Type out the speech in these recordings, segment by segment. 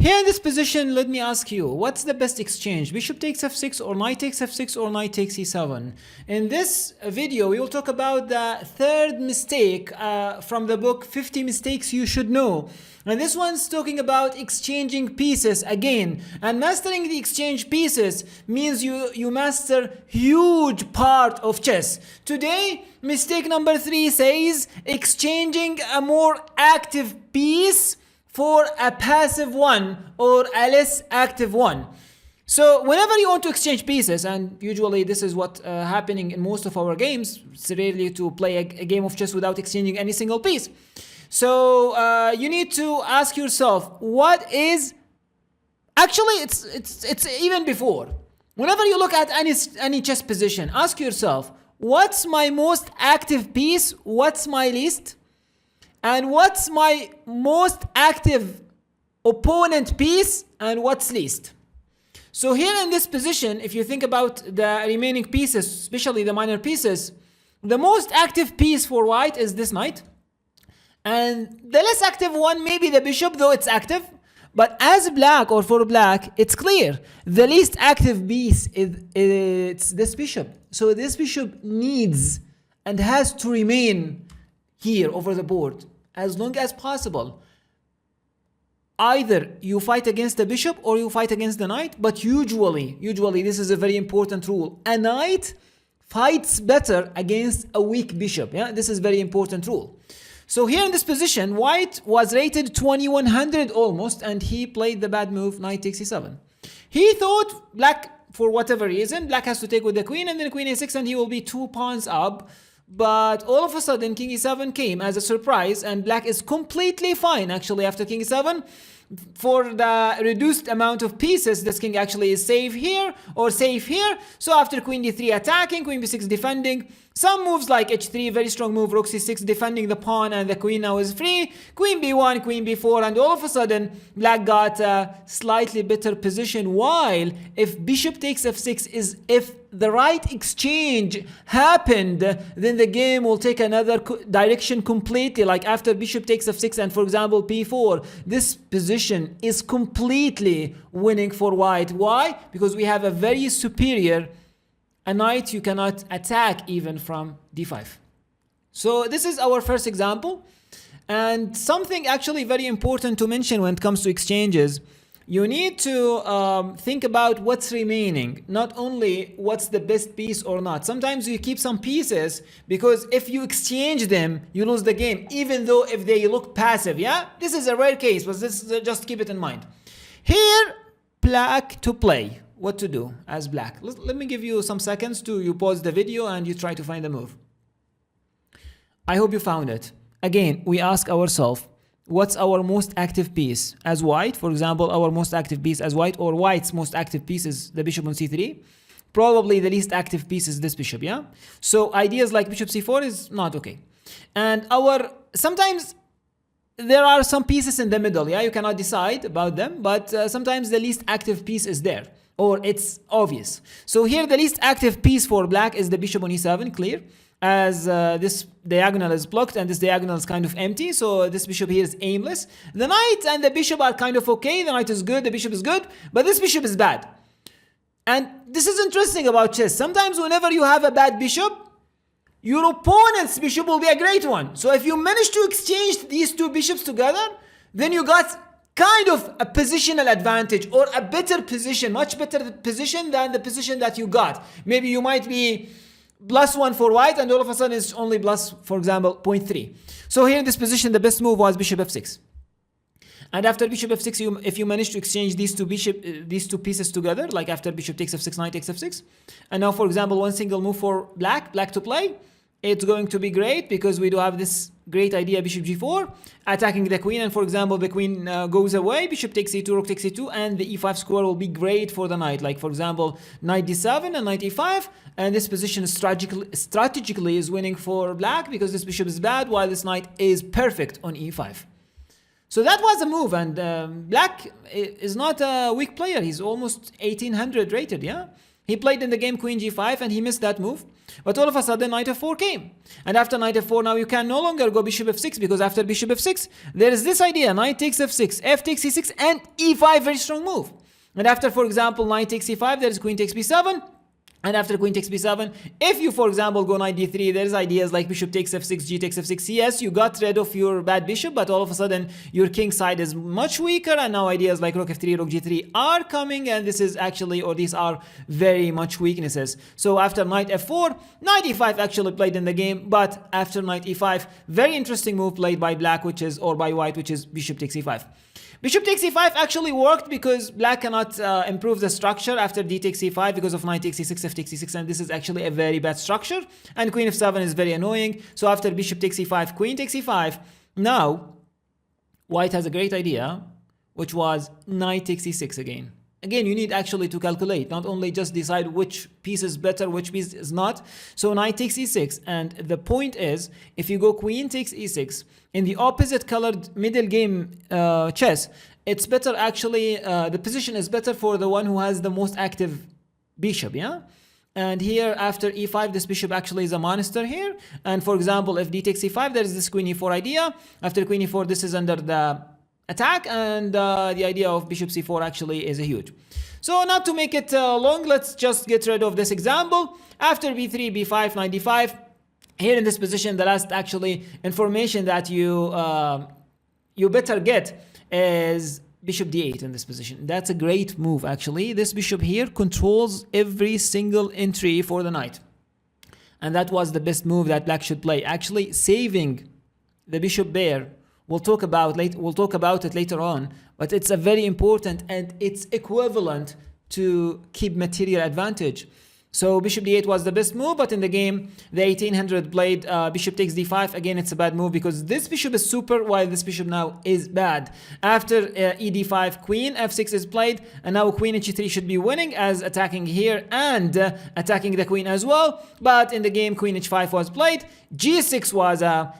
Here in this position, let me ask you, what's the best exchange? Bishop takes f6 or knight takes f6 or knight takes e7. In this video, we will talk about the third mistake from the book 50 Mistakes You Should Know. And this one's talking about exchanging pieces again. And mastering the exchange pieces means you master huge part of chess. Today, mistake number 3 says exchanging a more active piece for a passive one or a less active one. So whenever you want to exchange pieces, and usually this is what happening in most of our games, it's rarely to play a game of chess without exchanging any single piece. So you need to ask yourself, what is actually it's even before. Whenever you look at any chess position, ask yourself, what's my most active piece? What's my least? And what's my most active opponent piece and what's least? So here in this position, if you think about the remaining pieces, especially the minor pieces, the most active piece for white is this knight. And the less active one may be the bishop, though it's active. But as black or for black, it's clear. The least active piece it's this bishop. So this bishop needs and has to remain here over the board as long as possible. Either you fight against the bishop or you fight against the knight, but usually this is a very important rule. A knight fights better against a weak bishop. Yeah, this is a very important rule. So here in this position, white was rated 2100 almost, and he played the bad move, knight takes e7. He thought black, for whatever reason, black has to take with the queen and then queen a6 and he will be 2 pawns up. But all of a sudden, king e7 came as a surprise, and black is completely fine actually after king e7. For the reduced amount of pieces, this king actually is safe here or safe here. So after queen d3 attacking, queen b6 defending, some moves like h3, very strong move, rook c6 defending the pawn, and the queen now is free, queen b1, queen b4, and all of a sudden black got a slightly better position. While if bishop takes f6 is if the right exchange happened, then the game will take another direction completely. Like after bishop takes f6 and for example b4, this position is completely winning for white. Why? Because we have a very superior a knight you cannot attack even from d5. So this is our first example, and something actually very important to mention when it comes to exchanges. You need to think about what's remaining, not only what's the best piece or not. Sometimes you keep some pieces because if you exchange them, you lose the game, even though if they look passive. Yeah, this is a rare case, but just keep it in mind. Here, black to play. What to do as black? Let me give you some seconds to you pause the video and you try to find the move. I hope you found it. Again, we ask ourselves, what's our most active piece as white? For example, our most active piece as white, or white's most active piece is the bishop on c3. Probably the least active piece is this bishop, yeah? So ideas like bishop c4 is not okay. And sometimes there are some pieces in the middle, yeah? You cannot decide about them, but sometimes the least active piece is there, or it's obvious. So here the least active piece for black is the bishop on e7, clear, as this diagonal is blocked and this diagonal is kind of empty, so this bishop here is aimless. The knight and the bishop are kind of okay. The knight is good, the bishop is good, but this bishop is bad. And this is interesting about chess. Sometimes whenever you have a bad bishop, your opponent's bishop will be a great one. So if you manage to exchange these two bishops together, then you got kind of a positional advantage, or a better position, much better position than the position that you got. Maybe you might be +1 for white and all of a sudden it's only plus, for example, 0.3. So here in this position, the best move was bishop f6. And after bishop f6, if you manage to exchange these two pieces together, like after bishop takes f6, knight takes f6, and now for example one single move for black to play, it's going to be great because we do have this great idea, bishop g4, attacking the queen, and for example the queen goes away, bishop takes e2, rook takes e2, and the e5 square will be great for the knight, like for example knight d7 and knight e5, and this position strategically is winning for black because this bishop is bad while this knight is perfect on e5. So that was a move, and black is not a weak player. He's almost 1800 rated, yeah? He played in the game queen g5 and he missed that move. But all of a sudden, knight f4 came. And after knight f4, now you can no longer go bishop f6, because after bishop f6, there is this idea, knight takes f6, f takes e6, and e5, very strong move. And after, for example, knight takes e5, there is queen takes b7. And after queen takes b7, if you, for example, go knight d3, there's ideas like bishop takes f6, g takes f6. Yes, you got rid of your bad bishop, but all of a sudden, your king side is much weaker, and now ideas like rook f3, rook g3 are coming, and this is actually, or these are very much weaknesses. So after knight f4, knight e5 actually played in the game, but after knight e5, very interesting move played by black, which is, or by white, which is bishop takes e5. Bishop takes e5 actually worked because black cannot improve the structure after d takes e5 because of knight takes e6, f takes e6, and this is actually a very bad structure. And queen f7 is very annoying. So after bishop takes e5, queen takes e5. Now, white has a great idea, which was knight takes e6 again. Again, you need actually to calculate, not only just decide which piece is better, which piece is not. So knight takes e6, and the point is, if you go queen takes e6, in the opposite colored middle game chess, it's better actually, the position is better for the one who has the most active bishop, yeah? And here, after e5, this bishop actually is a monster here. And for example, if d takes e5, there is this queen e4 idea. After queen e4, this is under the attack, and the idea of bishop c4 actually is a huge. So not to make it long, let's just get rid of this example. After b3, b5, knight d5, here in this position, the last actually information that you better get is bishop d8 in this position. That's a great move actually. This bishop here controls every single entry for the knight, and that was the best move that black should play, actually saving the bishop there. We'll talk about it later on, but it's a very important, and it's equivalent to keep material advantage. So bishop d8 was the best move, but in the game, the 1800 played bishop takes d5. Again, it's a bad move because this bishop is super, while this bishop now is bad. After e d5, queen f6 is played, and now queen h3 should be winning as attacking here and attacking the queen as well. But in the game, queen h5 was played. g6 was a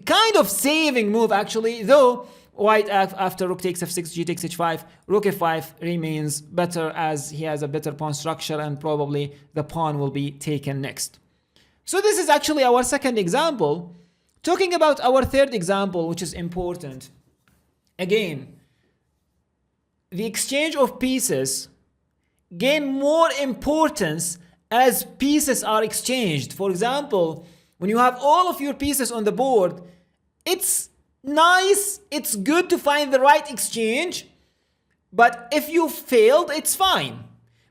kind of saving move actually, though white after rook takes f6, g takes h5, rook f5 remains better as he has a better pawn structure, and probably the pawn will be taken next. So this is actually our second example. Talking about our third example, which is important. Again, the exchange of pieces gain more importance as pieces are exchanged. For example, when you have all of your pieces on the board, it's nice, it's good to find the right exchange, but if you failed, it's fine.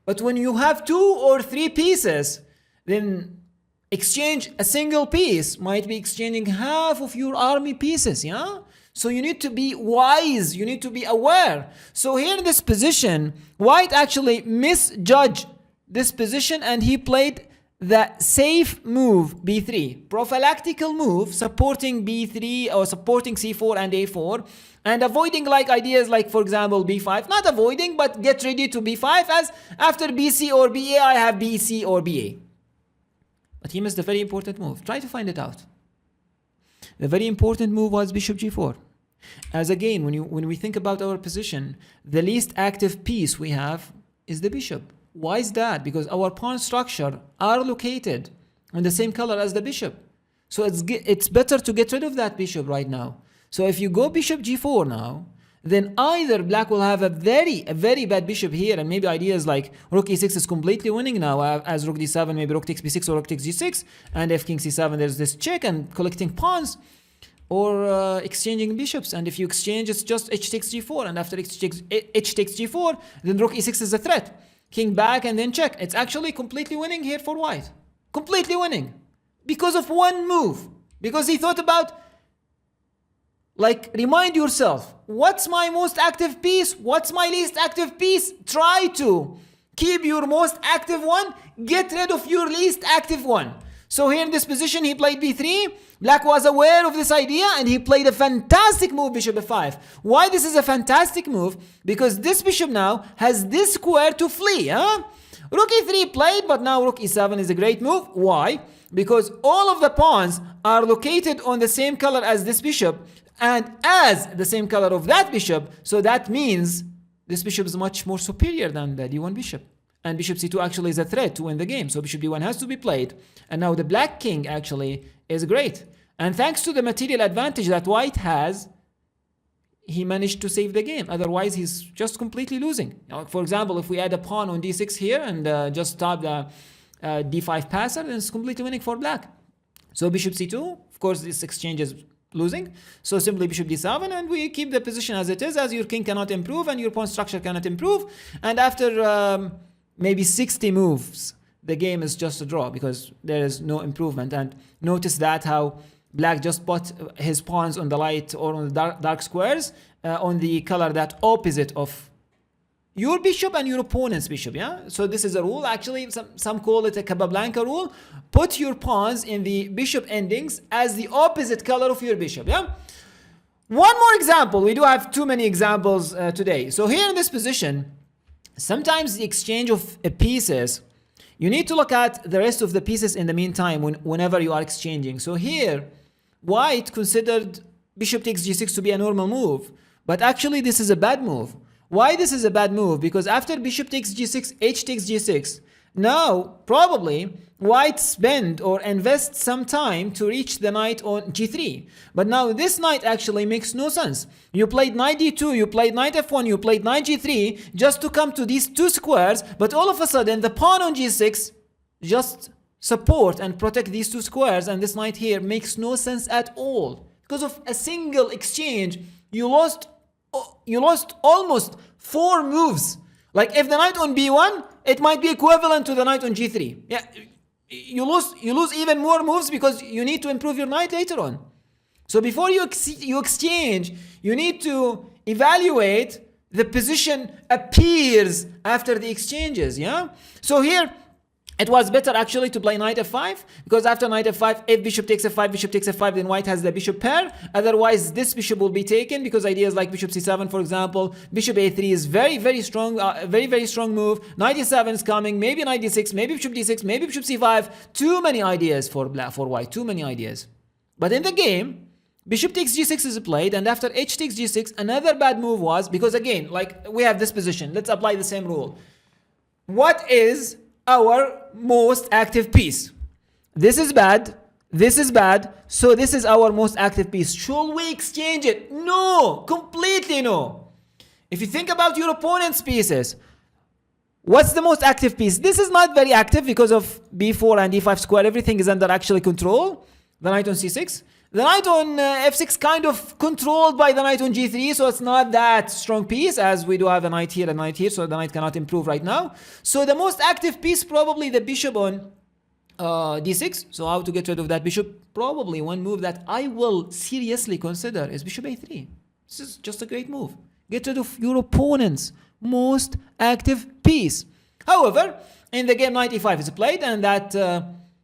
But when you have 2 or 3 pieces, then exchange a single piece might be exchanging half of your army pieces, yeah? So you need to be wise, you need to be aware. So here in this position, white actually misjudged this position, and he played the safe move b3, prophylactical move supporting b3 or supporting c4 and a4, and avoiding like ideas like, for example, b5. Not avoiding, but get ready to b5, as after bc or ba I have bc or ba. But he missed a very important move. Try to find it out. The very important move was bishop g4. As again, when we think about our position, the least active piece we have is the bishop. Why is that? Because our pawn structure are located on the same color as the bishop. So it's better to get rid of that bishop right now. So if you go bishop g4 now, then either black will have a very bad bishop here, and maybe ideas like rook e6 is completely winning now as rook d7, maybe rook takes b6 or rook takes g6, and if king c7 there's this check and collecting pawns, or exchanging bishops. And if you exchange, it's just h takes g4, and after h takes g4, then rook e6 is a threat. King back and then check. It's actually completely winning here for white. Completely winning. Because of one move. Because he thought about, like, remind yourself, what's my most active piece? What's my least active piece? Try to keep your most active one. Get rid of your least active one. So here in this position, he played b3. Black was aware of this idea, and he played a fantastic move, bishop f5. Why this is a fantastic move? Because this bishop now has this square to flee. Rook e3 played, but now rook e7 is a great move. Why? Because all of the pawns are located on the same color as this bishop, and as the same color of that bishop. So that means this bishop is much more superior than the d1 bishop. And bishop c2 actually is a threat to win the game. So bishop d1 has to be played. And now the black king actually is great. And thanks to the material advantage that white has, he managed to save the game. Otherwise, he's just completely losing. Now, for example, if we add a pawn on d6 here and just stop the d5 passer, then it's completely winning for black. So bishop c2, of course, this exchange is losing. So simply bishop d7, and we keep the position as it is, as your king cannot improve and your pawn structure cannot improve. And after maybe 60 moves, the game is just a draw because there is no improvement. And notice that how black just put his pawns on the light or on the dark squares on the color that opposite of your bishop and your opponent's bishop, yeah? So this is a rule. Actually, some call it a Capablanca rule. Put your pawns in the bishop endings as the opposite color of your bishop, yeah? One more example. We do have too many examples today. So here in this position, sometimes the exchange of pieces, you need to look at the rest of the pieces in the meantime whenever you are exchanging. So here, white considered bishop takes g6 to be a normal move, but actually this is a bad move. Why this is a bad move? Because after bishop takes g6, h takes g6. Now, probably, white spend or invest some time to reach the knight on g3. But now this knight actually makes no sense. You played knight d2, you played knight f1, you played knight g3 just to come to these two squares, but all of a sudden the pawn on g6 just support and protect these two squares, and this knight here makes no sense at all. Because of a single exchange, you lost almost 4 moves. Like if the knight on b1, it might be equivalent to the knight on g3. Yeah, you lose even more moves because you need to improve your knight later on. So before you exchange, you need to evaluate the position appears after the exchanges. Yeah. So here, it was better actually to play knight f5, because after knight f5, if bishop takes f5, bishop takes f5, then white has the bishop pair. Otherwise, this bishop will be taken, because ideas like bishop c7, for example, bishop a3 is very strong, very strong move. Knight e7 is coming, maybe knight d6, maybe bishop d6, maybe bishop c5. Too many ideas for white, too many ideas. But in the game, bishop takes g6 is played, and after h takes g6, another bad move was, because again, like we have this position, let's apply the same rule. What is our most active piece? This is bad, so this is our most active piece. Should we exchange it? No, completely no. If you think about your opponent's pieces, what's the most active piece? This is not very active because of b4 and d5 square, everything is under actually control. The knight on c6. The knight on f6 kind of controlled by the knight on g3, so it's not that strong piece, as we do have a knight here, so the knight cannot improve right now. So the most active piece, probably the bishop on d6. So how to get rid of that bishop? Probably one move that I will seriously consider is bishop a3. This is just a great move. Get rid of your opponent's most active piece. However, in the game, knight e5 is played, and that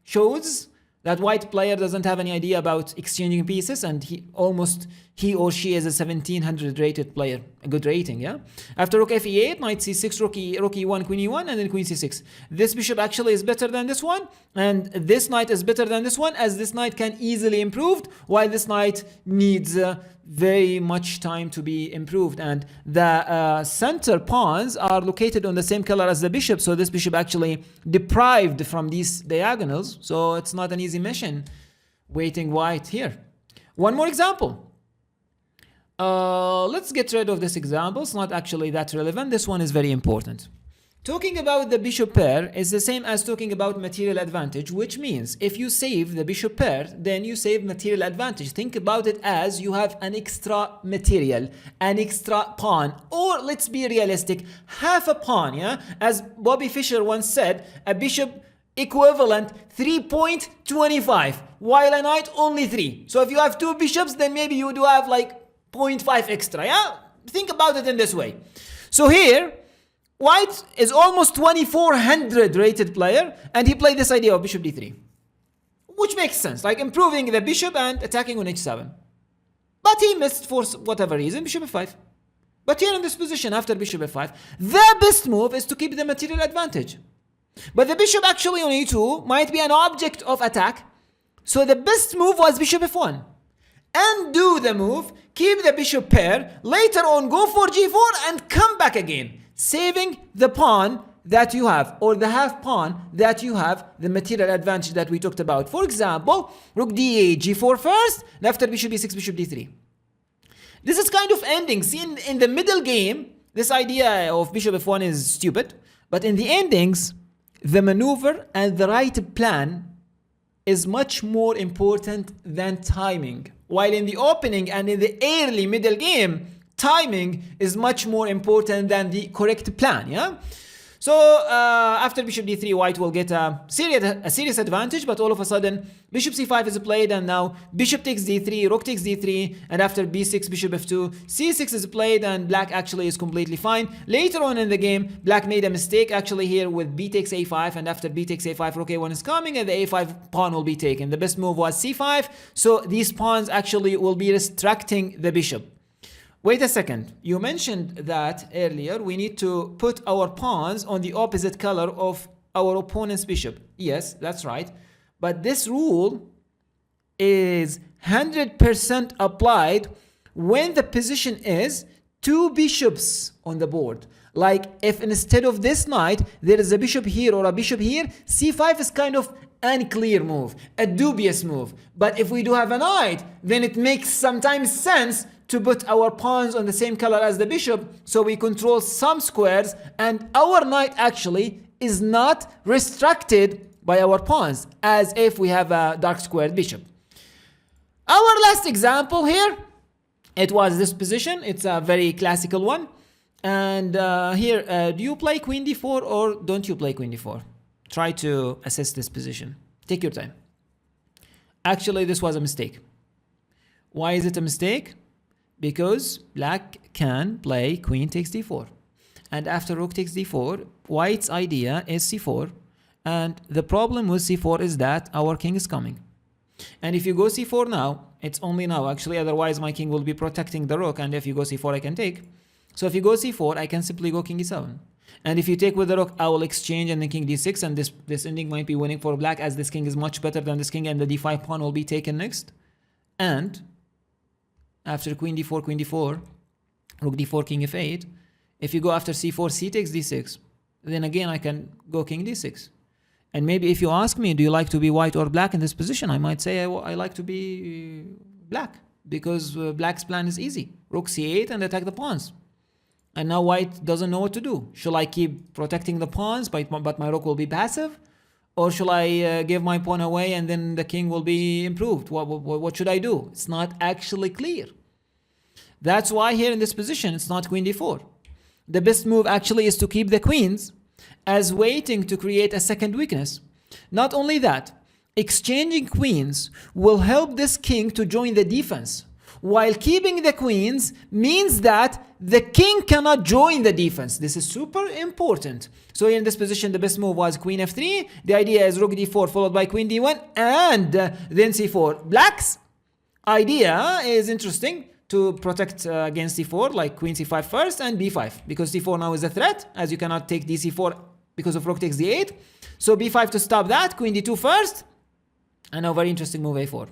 shows that white player doesn't have any idea about exchanging pieces, and he or she is a 1700 rated player, a good rating, yeah? After rook f e8, knight c6, rook e1, queen e1, and then queen c6. This bishop actually is better than this one, and this knight is better than this one, as this knight can easily improve, while this knight needs very much time to be improved. And the center pawns are located on the same color as the bishop, so this bishop actually deprived from these diagonals, so it's not an easy mission waiting white here. One more example. Let's get rid of this example. It's not actually that relevant. This one is very important. Talking about the bishop pair is the same as talking about material advantage, which means if you save the bishop pair, then you save material advantage. Think about it as you have an extra material, an extra pawn, or let's be realistic, half a pawn, yeah? As Bobby Fischer once said, a bishop equivalent 3.25, while a knight only 3. So if you have 2 bishops, then maybe you do have like 0.5 extra, yeah? Think about it in this way. So here, white is almost 2400 rated player, and he played this idea of bishop d3, which makes sense, like improving the bishop and attacking on h7. But he missed for whatever reason, bishop f5. But here in this position, after bishop f5, the best move is to keep the material advantage. But the bishop actually on e2 might be an object of attack, so the best move was bishop f1. Undo the move, keep the bishop pair, later on go for g4 and come back again, saving the pawn that you have, or the half pawn that you have, the material advantage that we talked about. For example, rook d8, g4 first, and after bishop e6, bishop d3. This is kind of ending. See, in the middle game, this idea of bishop f1 is stupid, but in the endings, the maneuver and the right plan is much more important than timing. While in the opening and in the early middle game, timing is much more important than the correct plan, yeah? So after bishop d3, white will get a serious advantage, but all of a sudden bishop c5 is played, and now bishop takes d3, rook takes d3, and after b6, bishop f2, c6 is played, and black actually is completely fine. Later on in the game, black made a mistake actually here with b takes a5, and after b takes a5, rook a1 is coming, and the a5 pawn will be taken. The best move was c5, so these pawns actually will be restricting the bishop. Wait a second, you mentioned that earlier we need to put our pawns on the opposite color of our opponent's bishop. Yes, that's right. But this rule is 100% applied when the position is two bishops on the board. Like if instead of this knight, there is a bishop here or a bishop here, c5 is kind of unclear move, a dubious move. But if we do have a knight, then it makes sometimes sense to put our pawns on the same color as the bishop, so we control some squares, and our knight actually is not restricted by our pawns, as if we have a dark squared bishop. Our last example here, it was this position. It's a very classical one. And here, do you play queen d4 or don't you play queen d4? Try to assess this position. Take your time. Actually, this was a mistake. Why is it a mistake? Because black can play queen takes d4. And after rook takes d4, white's idea is c4. And the problem with c4 is that our king is coming. And if you go c4 now, it's only now actually, otherwise my king will be protecting the rook, and if you go c4 I can take. So if you go c4, I can simply go king e7. And if you take with the rook, I will exchange and then king d6, and this ending might be winning for black, as this king is much better than this king, and the d5 pawn will be taken next. And after queen d4, rook d4, king f8, if you go after c4, c takes d6, then again I can go king d6. And maybe if you ask me, do you like to be white or black in this position, I might say I like to be black, because black's plan is easy. Rook c8 and attack the pawns. And now white doesn't know what to do. Shall I keep protecting the pawns, but my rook will be passive? Or shall I give my pawn away and then the king will be improved? What should I do? It's not actually clear. That's why here in this position, it's not queen d4. The best move actually is to keep the queens as waiting to create a second weakness. Not only that, exchanging queens will help this king to join the defense, while keeping the queens means that the king cannot join the defense. This is super important. So here in this position, the best move was queen f3. The idea is rook d4 followed by queen d1 and then c4. Black's idea is interesting, to protect against c4, like queen c5 first and b5, because c4 now is a threat, as you cannot take dc4 because of rook takes d8. So b5 to stop that, queen d2 first, and now very interesting move a4.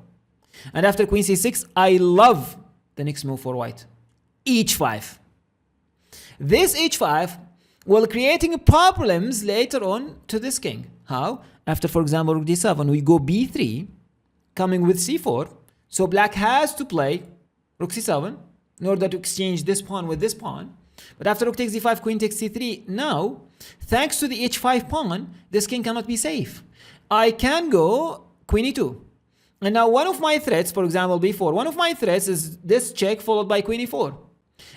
And after queen c6, I love the next move for white, h5. This h5 will creating problems later on to this king. How? After, for example, rook d7, we go b3, coming with c4. So black has to play rook c7 in order to exchange this pawn with this pawn. But after rook takes d5, queen takes c3, now, thanks to the h5 pawn, this king cannot be safe. I can go queen e2. And now one of my threats, for example, b4, one of my threats is this check followed by queen e4.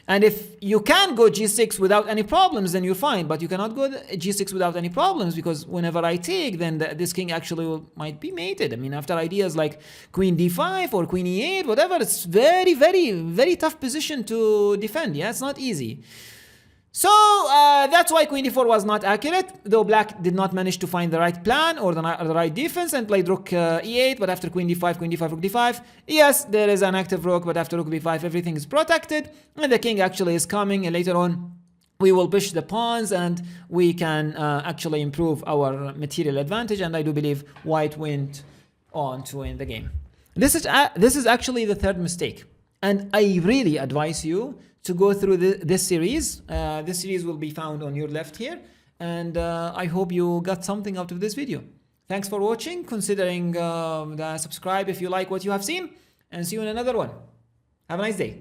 And if you can go g6 without any problems, then you're fine. But you cannot go g6 without any problems, because whenever I take, then this king actually might be mated. I mean, after ideas like queen d5 or queen e8, whatever, it's very, very, very tough position to defend. Yeah, it's not easy. So that's why queen d4 was not accurate, though black did not manage to find the right plan or the right defense and played rook e8. But after queen d5, rook d5, yes, there is an active rook, but after rook b5, everything is protected, and the king actually is coming, and later on we will push the pawns and we can actually improve our material advantage, and I do believe white went on to win the game. This is actually the third mistake, and I really advise you to go through this series. This series will be found on your left here. and I hope you got something out of this video. Thanks for watching, considering the subscribe if you like what you have seen, and see you in another one. Have a nice day.